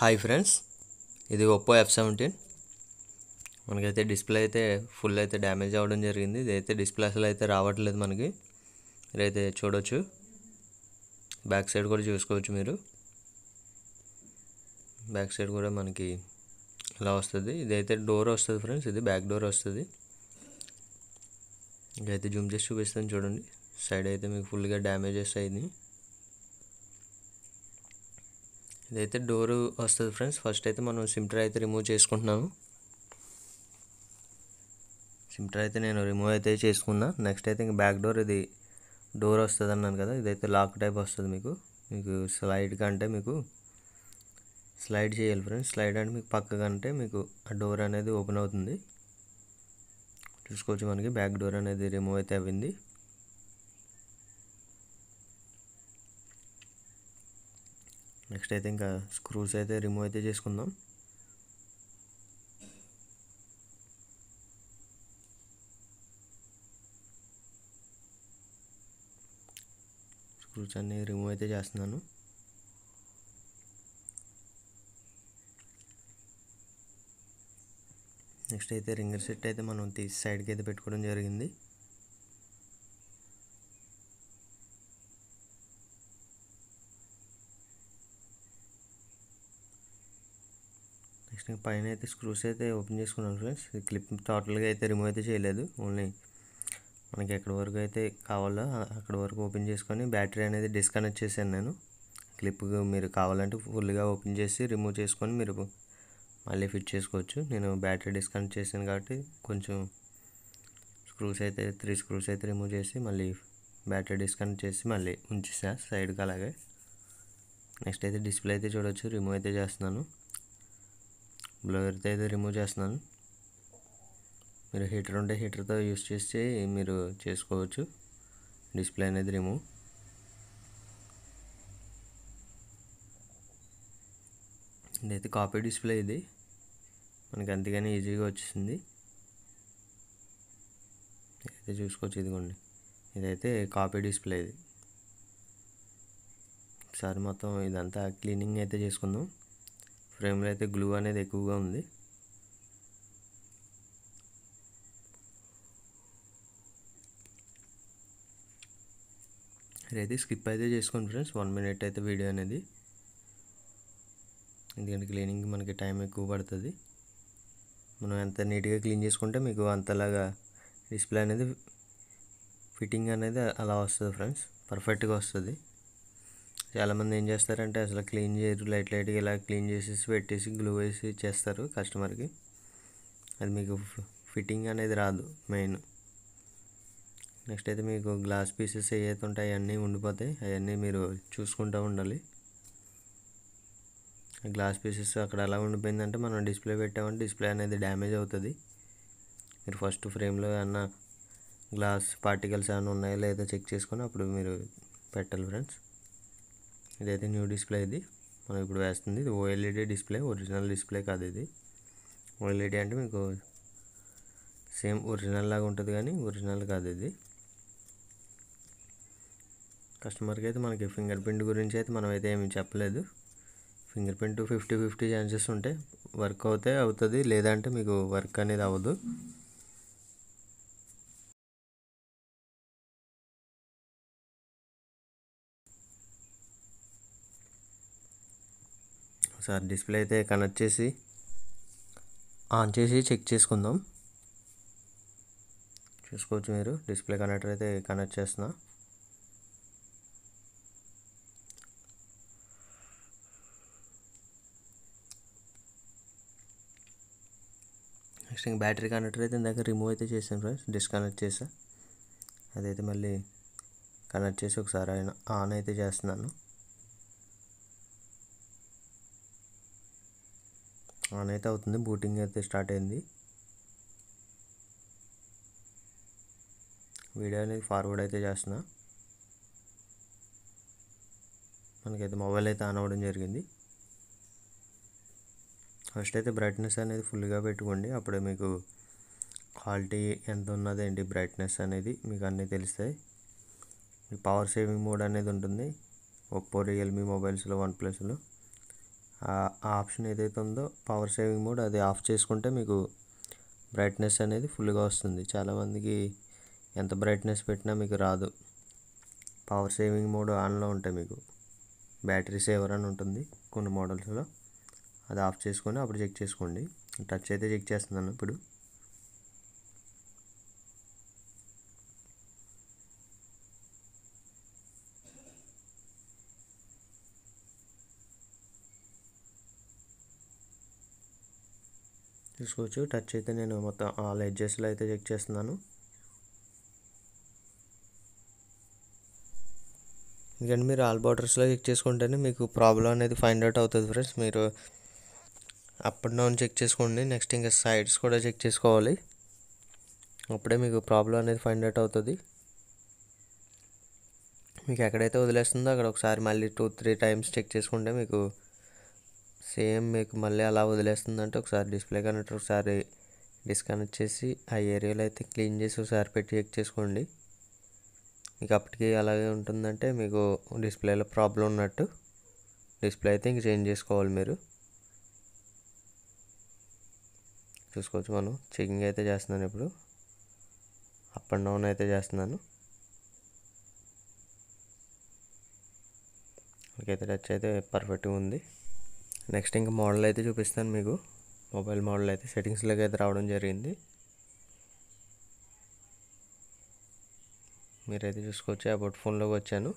Hi friends, ఇది Oppo F17. మనకైతే display అయితే ఫుల్ అయితే డ్యామేజ్ అవ్వడం జరిగింది. ఇదైతే డిస్ప్లే అసలు అయితే రావట్లేదు. మనకి ఇదైతే చూడొచ్చు, బ్యాక్ సైడ్ కూడా చూసుకోవచ్చు. మీరు బ్యాక్ సైడ్ కూడా మనకి ఇలా వస్తుంది. ఇదైతే డోర్ వస్తుంది ఫ్రెండ్స్, ఇది బ్యాక్ డోర్ వస్తుంది. ఇదైతే జూమ్ చేసి చూపిస్తాను చూడండి. సైడ్ అయితే మీకు ఫుల్గా డ్యామేజెస్ అయింది. ఇదైతే డోర్ వస్తుంది ఫ్రెండ్స్. ఫస్ట్ అయితే మనం సిమ్ ట్రే అయితే రిమూవ్ చేసుకుంటున్నాము. సిమ్ ట్రే అయితే నేను రిమూవ్ అయితే చేసుకున్నా. నెక్స్ట్ అయితే ఇంక బ్యాక్ డోర్, ఇది డోర్ వస్తుంది అన్నాను కదా, ఇదైతే లాక్ టైప్ వస్తుంది. మీకు స్లైడ్ కంటే మీకు స్లైడ్ చేయాలి ఫ్రెండ్స్. స్లైడ్ అంటే మీకు పక్క కంటే మీకు ఆ డోర్ అనేది ఓపెన్ అవుతుంది. చూసుకోవచ్చు, మనకి బ్యాక్ డోర్ అనేది రిమూవ్ అయితే అవ్వింది. నెక్స్ట్ అయితే ఇంకా స్క్రూస్ అయితే రిమూవ్ అయితే చేసుకుందాం. స్క్రూస్ అన్ని రిమూవ్ అయితే చేస్తున్నాను. నెక్స్ట్ అయితే రింగర్ సెట్ అయితే మనం తీసి సైడ్కి అయితే పెట్టుకోవడం జరిగింది. నెక్స్ట్ పైన అయితే స్క్రూస్ అయితే ఓపెన్ చేసుకున్నాను ఫ్రెండ్స్. ఈ క్లిప్ టోటల్గా అయితే రిమూవ్ అయితే చేయలేదు. ఓన్లీ మనకి ఎక్కడి వరకు అయితే కావాలో అక్కడ వరకు ఓపెన్ చేసుకొని బ్యాటరీ అనేది డిస్కనెక్ట్ చేశాను నేను. క్లిప్ మీరు కావాలంటే ఫుల్గా ఓపెన్ చేసి రిమూవ్ చేసుకొని మీరు మళ్ళీ ఫిట్ చేసుకోవచ్చు. నేను బ్యాటరీ డిస్కనెక్ట్ చేశాను కాబట్టి కొంచెం స్క్రూస్ అయితే 3 స్క్రూస్ అయితే రిమూవ్ చేసి మళ్ళీ బ్యాటరీ డిస్కనెక్ట్ చేసి మళ్ళీ ఉంచేసా సైడ్కి అలాగే. నెక్స్ట్ అయితే డిస్ప్లే అయితే చూడవచ్చు, రిమూవ్ అయితే చేస్తున్నాను. బ్లోయర్ అయితే రిమూవ్ చేస్తున్నాను. మీరు హీటర్ ఉంటే హీటర్తో యూస్ చేసి మీరు చేసుకోవచ్చు డిస్ప్లే అనేది రిమూవ్. ఇదైతే కాపీ డిస్ప్లే, ఇది మనకి అంతగానే ఈజీగా వచ్చేసింది. అయితే చూసుకోవచ్చు, ఇదిగోండి, ఇదైతే కాపీ డిస్ప్లే. ఇది ఒకసారి మొత్తం ఇదంతా క్లీనింగ్ అయితే చేసుకుందాం. ఫ్రేమ్లో అయితే గ్లూ అనేది ఎక్కువగా ఉంది. ఇదైతే స్కిప్ అయితే చేసుకోండి ఫ్రెండ్స్, 1 మినిట్ అయితే వీడియో అనేది, ఎందుకంటే క్లీనింగ్ మనకి టైం ఎక్కువ పడుతుంది. మనం ఎంత నీట్గా క్లీన్ చేసుకుంటే మీకు అంతలాగా డిస్ప్లే అనేది ఫిట్టింగ్ అనేది అలా వస్తుంది ఫ్రెండ్స్, పర్ఫెక్ట్గా వస్తుంది. చాలామంది ఏం చేస్తారంటే అసలు క్లీన్ చేయరు, లైట్గా ఇలా క్లీన్ చేసేసి పెట్టేసి గ్లూ వేసి చేస్తారు కస్టమర్కి. అది మీకు ఫిట్టింగ్ అనేది రాదు మెయిన్. నెక్స్ట్ అయితే మీకు గ్లాస్ పీసెస్ ఏవైతే ఉంటాయి అవన్నీ ఉండిపోతాయి, అవన్నీ మీరు చూసుకుంటూ ఉండాలి. గ్లాస్ పీసెస్ అక్కడ ఎలా ఉండిపోయిందంటే మనం డిస్ప్లే పెట్టామంటే డిస్ప్లే అనేది డ్యామేజ్ అవుతుంది. మీరు ఫస్ట్ ఫ్రేమ్లో ఏమన్నా గ్లాస్ పార్టికల్స్ ఏమైనా ఉన్నాయో లేదో చెక్ చేసుకొని అప్పుడు మీరు పెట్టాలి ఫ్రెండ్స్. ఇదైతే న్యూ డిస్ప్లే, ఇది మనం ఇప్పుడు వేస్తుంది. ఇది OLED డిస్ప్లే, ఒరిజినల్ డిస్ప్లే కాదు ఇది. OLED అంటే మీకు సేమ్ ఒరిజినల్ లాగా ఉంటుంది కానీ ఒరిజినల్ కాదు ఇది. కస్టమర్కి అయితే మనకి ఫింగర్ ప్రింట్ గురించి అయితే మనం అయితే ఏమి చెప్పలేదు. ఫింగర్ ప్రింట్ 50-50 ఛాన్సెస్ ఉంటాయి. వర్క్ అవుతే అవుతుంది, లేదంటే మీకు వర్క్ అనేది అవ్వదు. ఒకసారి డిస్ప్లే అయితే కనెక్ట్ చేసి ఆన్ చేసి చెక్ చేసుకుందాం. చూసుకోవచ్చు, మీరు డిస్ప్లే కనెక్టర్ అయితే కనెక్ట్ చేస్తున్నా. నెక్స్ట్ ఇంక బ్యాటరీ కనెక్టర్ అయితే ఇందాక రిమూవ్ అయితే చేశాను ఫ్రెండ్స్, డిస్కనెక్ట్ చేసా. అదైతే మళ్ళీ కనెక్ట్ చేసి ఒకసారి ఆన్ అయితే చేస్తున్నాను. ఆన్ అయితే అవుతుంది, బూటింగ్ అయితే స్టార్ట్ అయింది. వీడియో అనేది ఫార్వర్డ్ అయితే చేస్తున్నా. మనకైతే మొబైల్ అయితే ఆన్ అవ్వడం జరిగింది. ఫస్ట్ అయితే బ్రైట్నెస్ అనేది ఫుల్గా పెట్టుకోండి, అప్పుడే మీకు క్వాలిటీ ఎంత ఉన్నది ఏంటి బ్రైట్నెస్ అనేది మీకు అన్నీ తెలుస్తాయి. పవర్ సేవింగ్ మోడ్ అనేది ఉంటుంది ఒప్పో రియల్మీ మొబైల్స్లో, వన్ ప్లస్లో. ఆ ఆప్షన్ ఏదైతే ఉందో పవర్ సేవింగ్ మోడ్ అది ఆఫ్ చేసుకుంటే మీకు బ్రైట్నెస్ అనేది ఫుల్గా వస్తుంది. చాలామందికి ఎంత బ్రైట్నెస్ పెట్టినా మీకు రాదు. పవర్ సేవింగ్ మోడ్ ఆన్లో ఉంటే మీకు బ్యాటరీ సేవర్ అని ఉంటుంది కొన్ని మోడల్స్లో, అది ఆఫ్ చేసుకొని అప్పుడు చెక్ చేసుకోండి. టచ్ అయితే చెక్ చేస్తున్నాను ఇప్పుడు. చూసుకోవచ్చు, టచ్ అయితే నేను మొత్తం ఆల్ ఎడ్జెస్లో అయితే చెక్ చేస్తున్నాను. ఎందుకంటే మీరు ఆల్ బార్డర్స్లో చెక్ చేసుకుంటేనే మీకు ప్రాబ్లం అనేది ఫైండ్ అవుట్ అవుతుంది ఫ్రెండ్స్. మీరు అప్ అండ్ డౌన్ చెక్ చేసుకోండి. నెక్స్ట్ ఇంకా సైడ్స్ కూడా చెక్ చేసుకోవాలి, అప్పుడే మీకు ప్రాబ్లం అనేది ఫైండ్ అవుట్ అవుతుంది. మీకు ఎక్కడైతే వదిలేస్తుందో అక్కడ ఒకసారి మళ్ళీ 2-3 టైమ్స్ చెక్ చేసుకుంటే మీకు సేమ్ మీకు మళ్ళీ అలా వదిలేస్తుందంటే ఒకసారి డిస్ప్లే కనెక్టర్ ఒకసారి డిస్కనెక్ట్ చేసి ఆ ఏరియాలో అయితే క్లీన్ చేసి ఒకసారి పెట్టి చెక్ చేసుకోండి. మీకు అప్పటికి అలాగే ఉంటుందంటే మీకు డిస్ప్లేలో ప్రాబ్లం ఉన్నట్టు. డిస్ప్లే అయితే ఇంక చేంజ్ చేసుకోవాలి మీరు. చూసుకోవచ్చు, మనం చెకింగ్ అయితే చేస్తున్నాను ఇప్పుడు. అప్ అండ్ డౌన్ అయితే చేస్తున్నాను. ఓకే, టచ్ అయితే పర్ఫెక్ట్గా ఉంది. నెక్స్ట్ ఇంకా మోడల్ అయితే చూపిస్తాను మీకు. మొబైల్ మోడల్ అయితే సెట్టింగ్స్లోకి అయితే రావడం జరిగింది. మీరైతే చూసుకోవచ్చు, అబౌట్ ఫోన్లోకి వచ్చాను.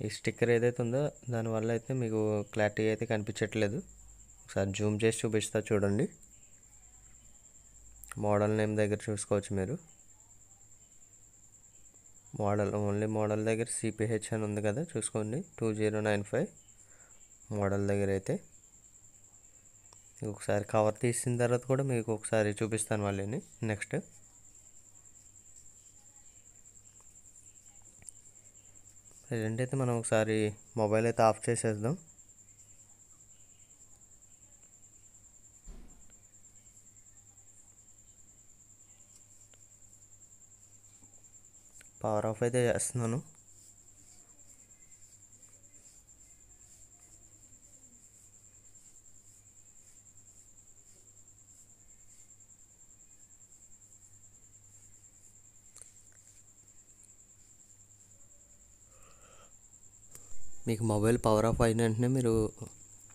ఈ స్టిక్కర్ ఏదైతే ఉందో దానివల్ల అయితే మీకు క్లారిటీ అయితే కనిపించట్లేదు. ఒకసారి జూమ్ చేసి చూపిస్తా చూడండి. మోడల్ నేమ్ దగ్గర చూసుకోవచ్చు మీరు. ఓన్లీ మోడల్ దగ్గర CPH అని ఉంది కదా, చూసుకోండి. 2095 మోడల్ దగ్గర అయితే ఒకసారి కవర్ తీసిన తర్వాత కూడా మీకు ఒకసారి చూపిస్తాను మళ్ళీ. నెక్స్ట్ ప్రజెంట్ అయితే మనం ఒకసారి మొబైల్ అయితే ఆఫ్ చేసేద్దాం. పవర్ ఆఫ్ అయితే చేస్తున్నాను. మీకు మొబైల్ పవర్ ఆఫ్ అయిన వెంటనే మీరు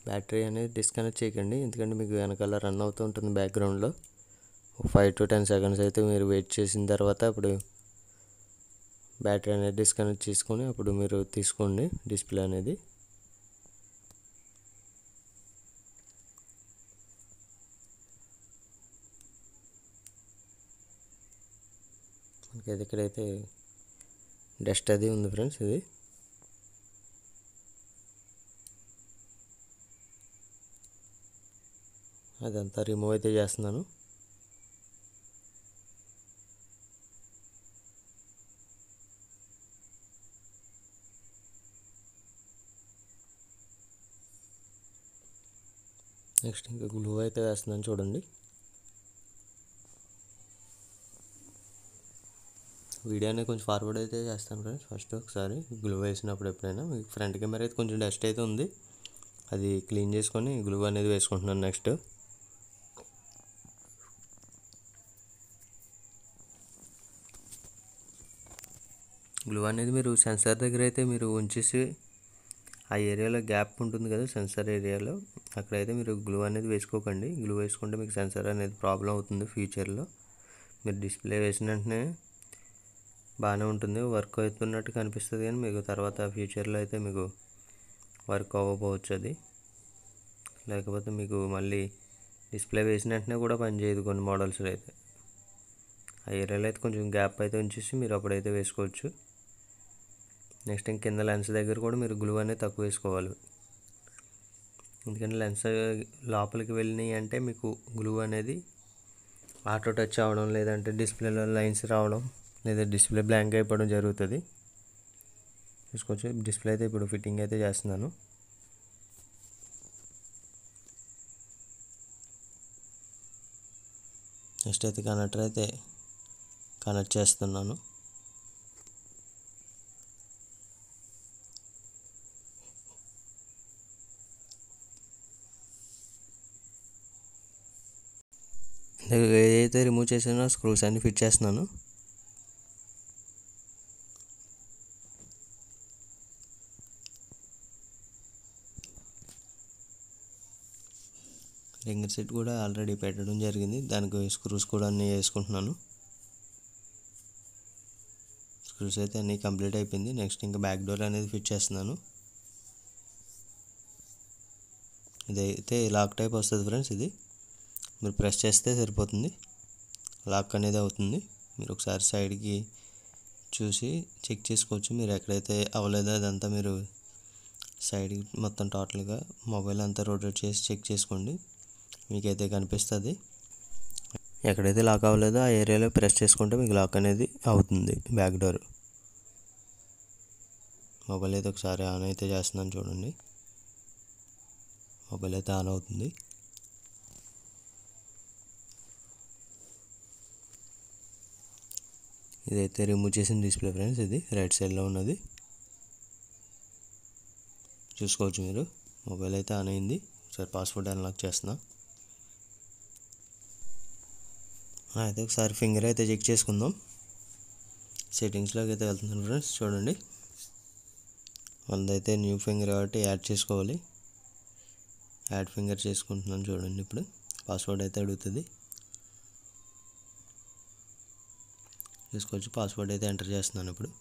బ్యాటరీ అనేది డిస్కనెక్ట్ చేయకండి, ఎందుకంటే మీకు వెనకాల రన్ అవుతూ ఉంటుంది బ్యాక్గ్రౌండ్లో. 5 to 10 seconds అయితే మీరు వెయిట్ చేసిన తర్వాత అప్పుడు బ్యాటరీ అనేది డిస్కనెక్ట్ చేసుకొని అప్పుడు మీరు తీసుకోండి డిస్ప్లే అనేది. మనకి ఇక్కడైతే డస్ట్ అది ఉంది ఫ్రెండ్స్. ఇది అదంతా రిమూవ్ అయితే చేస్తున్నాను. నెక్స్ట్ ఇంకా గ్లూ అయితే వేస్తున్నాను చూడండి. వీడియో అనేది కొంచెం ఫార్వర్డ్ అయితే చేస్తాను ఫ్రెండ్స్. ఫస్ట్ ఒకసారి గ్లూ వేసినప్పుడు ఎప్పుడైనా మీకు ఫ్రంట్ కెమెరా అయితే కొంచెం డస్ట్ అయితే ఉంది, అది క్లీన్ చేసుకొని గ్లూ అనేది వేసుకుంటున్నాను. నెక్స్ట్ గ్లూ అనేది మీరు సెన్సార్ దగ్గర అయితే మీరు ఉంచేసి ఆ ఏరియాలో గ్యాప్ ఉంటుంది కదా సెన్సార్ ఏరియాలో, అక్కడైతే మీరు గ్లూ అనేది వేసుకోకండి. గ్లూ వేసుకుంటే మీకు సెన్సార్ అనేది ప్రాబ్లం అవుతుంది ఫ్యూచర్లో. మీరు డిస్ప్లే వేసిన వెంటనే బాగానే ఉంటుంది, వర్క్ అవుతున్నట్టు కనిపిస్తుంది, కానీ మీకు తర్వాత ఫ్యూచర్లో అయితే మీకు వర్క్ అవ్వకపోవచ్చు అది. లేకపోతే మీకు మళ్ళీ డిస్ప్లే వేసిన వెంటనే కూడా పనిచేయదు కొన్ని మోడల్స్లో అయితే. ఆ ఏరియాలో అయితే కొంచెం గ్యాప్ అయితే ఉంచేసి మీరు అప్పుడైతే వేసుకోవచ్చు. నెక్స్ట్ కింద లెన్స్ దగ్గర కూడా మీరు గ్లూ అనేది తక్కువ వేసుకోవాలి, ఎందుకంటే లెన్స్ లోపలికి వెళ్ళినాయి అంటే మీకు గ్లూ అనేది ఆటో టచ్ అవ్వడం, లేదంటే డిస్ప్లేలో లైన్స్ రావడం, లేదా డిస్ప్లే బ్లాంక్ అయిపోవడం జరుగుతుంది. చూసుకోవచ్చు, డిస్ప్లే అయితే ఇప్పుడు ఫిట్టింగ్ అయితే చేస్తున్నాను. నెక్స్ట్ అయితే కనెక్టర్ అయితే కనెక్ట్ చేస్తున్నాను. ఏదైతే రిమూవ్ చేసానో స్క్రూస్ అన్ని ఫిట్ చేస్తున్నాను. రింగర్ సెట్ కూడా ఆల్రెడీ పెట్టడం జరిగింది, దానికి స్క్రూస్ కూడా అన్నీ వేసుకుంటున్నాను. స్క్రూస్ అయితే అన్నీ కంప్లీట్ అయిపోయింది. నెక్స్ట్ ఇంకా బ్యాక్ డోర్ అనేది ఫిట్ చేస్తున్నాను. ఇదైతే లాక్ టైప్ వస్తుంది ఫ్రెండ్స్. ఇది మీరు ప్రెస్ చేస్తే సరిపోతుంది, లాక్ అనేది అవుతుంది. మీరు ఒకసారి సైడ్కి చూసి చెక్ చేసుకోవచ్చు. మీరు ఎక్కడైతే అవ్వలేదో అదంతా మీరు సైడ్కి మొత్తం టోటల్గా మొబైల్ అంతా రొటేట్ చేసి చెక్ చేసుకోండి, మీకైతే కనిపిస్తుంది. ఎక్కడైతే లాక్ అవ్వలేదో ఆ ఏరియాలో ప్రెస్ చేసుకుంటే మీకు లాక్ అనేది అవుతుంది బ్యాక్ డోర్. మొబైల్ అయితే ఒకసారి ఆన్ అయితే చేస్తున్నాను చూడండి. మొబైల్ అయితే ఆన్ అవుతుంది. ఇదైతే రిమూవ్ చేసిన డిస్ప్లే ఫ్రెండ్స్. ఇది రైట్ సైడ్లో ఉన్నది చూసుకోవచ్చు మీరు. మొబైల్ అయితే ఆన్ అయింది. ఒకసారి పాస్వర్డ్ అన్లాక్ చేస్తున్నా. అయితే ఒకసారి ఫింగర్ అయితే చెక్ చేసుకుందాం. సెట్టింగ్స్లోకి అయితే వెళ్తున్నాను ఫ్రెండ్స్. చూడండి, మనదైతే న్యూ ఫింగర్ కాబట్టి యాడ్ చేసుకోవాలి. యాడ్ ఫింగర్ చేసుకుంటున్నాను చూడండి. ఇప్పుడు పాస్వర్డ్ అయితే అడుగుతుంది, చూసుకోవచ్చు. పాస్వర్డ్ అయితే ఎంటర్ చేస్తున్నాను ఇప్పుడు.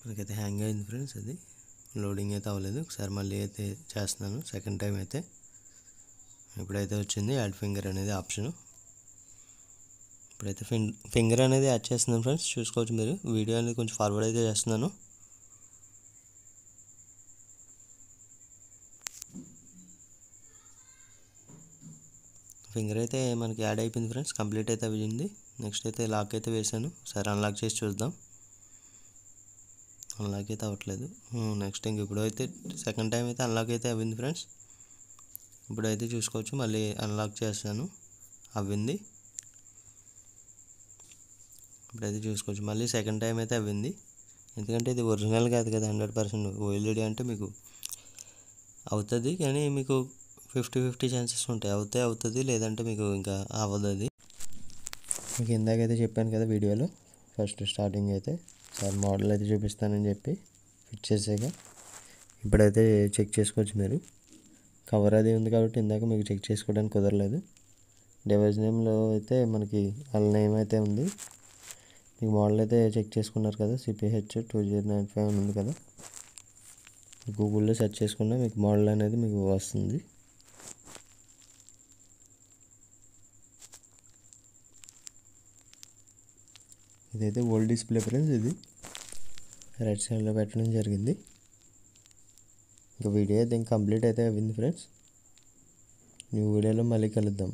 మనకైతే హ్యాంగ్ అయింది ఫ్రెండ్స్. అది లోడింగ్ అయితే అవ్వలేదు. ఒకసారి మళ్ళీ అయితే చేస్తున్నాను సెకండ్ టైం అయితే. ఇప్పుడైతే వచ్చింది యాడ్ ఫింగర్ అనేది ఆప్షన్. ఇప్పుడైతే ఫింగర్ అనేది యాడ్ చేస్తున్నాను ఫ్రెండ్స్. చూసుకోవచ్చు మీరు. వీడియో అనేది కొంచెం ఫార్వర్డ్ అయితే చేస్తున్నాను. ఫింగర్ అయితే మనకి యాడ్ అయిపోయింది ఫ్రెండ్స్. కంప్లీట్ అయితే అయ్యింది. నెక్స్ట్ అయితే లాక్ అయితే వేసాను. ఒకసారి అన్లాక్ చేసి చూద్దాం. అన్లాక్ అయితే అవ్వట్లేదు. నెక్స్ట్ ఇంక ఇప్పుడు అయితే సెకండ్ టైం అయితే అన్లాక్ అయితే అవ్వింది ఫ్రెండ్స్. ఇప్పుడైతే చూసుకోవచ్చు మళ్ళీ అన్లాక్ చేస్తాను, అవ్వింది. ఇప్పుడైతే చూసుకోవచ్చు మళ్ళీ సెకండ్ టైం అయితే అవ్వింది. ఎందుకంటే ఇది ఒరిజినల్ కాదు కదా, 100% ఓఎల్ఈడి అంటే మీకు అవుతుంది, కానీ మీకు 50-50 ఛాన్సెస్ ఉంటాయి. అవుతుంది, లేదంటే మీకు ఇంకా అవ్వదు. అది మీకు ఇందాకైతే చెప్పాను కదా వీడియోలో ఫస్ట్ స్టార్టింగ్ అయితే. సార్ మోడల్ అయితే చూపిస్తానని చెప్పి ఫిట్ చేసాక ఇప్పుడైతే చెక్ చేసుకోవచ్చు మీరు. కవర్ అది ఉంది కాబట్టి ఇందాక మీకు చెక్ చేసుకోవడానికి కుదరలేదు. డివైస్ నేమ్లో అయితే మనకి వాళ్ళ నేమ్ అయితే ఉంది. మీకు మోడల్ అయితే చెక్ చేసుకున్నారు కదా, CPH2095 అని ఉంది కదా. గూగుల్లో సెర్చ్ చేసుకున్నా మీకు మోడల్ అనేది మీకు వస్తుంది. ఇదైతే ఓల్డ్ డిస్ప్లే ఫ్రెండ్స్. ఇది రైట్ సైడ్లో పెట్టడం జరిగింది. ఇంకా వీడియో అయితే ఇంకా కంప్లీట్ అయితే అయింది ఫ్రెండ్స్. న్యూ వీడియోలో మళ్ళీ కలుద్దాం.